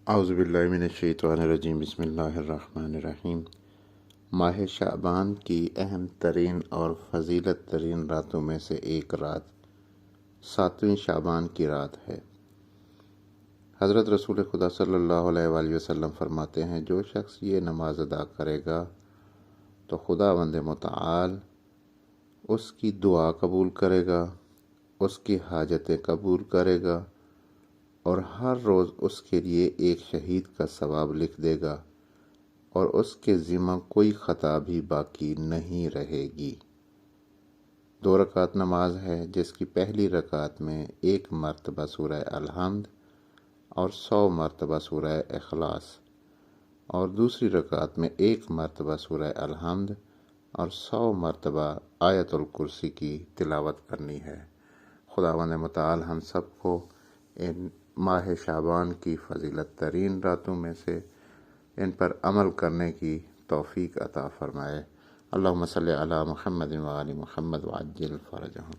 اعوذ باللہ من الشیطان الرجیم، بسم اللہ الرحمن الرحیم۔ ماہ شعبان کی اہم ترین اور فضیلت ترین راتوں میں سے ایک رات 7ویں شعبان کی رات ہے۔ حضرت رسول خدا صلی اللہ علیہ وآلہ وسلم فرماتے ہیں، جو شخص یہ نماز ادا کرے گا تو خداوند متعال اس کی دعا قبول کرے گا، اس کی حاجتیں قبول کرے گا اور ہر روز اس کے لیے ایک شہید کا ثواب لکھ دے گا اور اس کے ذمہ کوئی خطا بھی باقی نہیں رہے گی۔ 2 رکعت نماز ہے، جس کی پہلی رکعت میں 1 مرتبہ سورہ الحمد اور 100 مرتبہ سورہ اخلاص، اور دوسری رکعت میں 1 مرتبہ سورہ الحمد اور 100 مرتبہ آیت الکرسی کی تلاوت کرنی ہے۔ خداوند متعال ہم سب کو ان ماہ شعبان کی فضیلت ترین راتوں میں سے ان پر عمل کرنے کی توفیق عطا فرمائے۔ اللہم صلی علی محمد و آل محمد وعجل فرجہم۔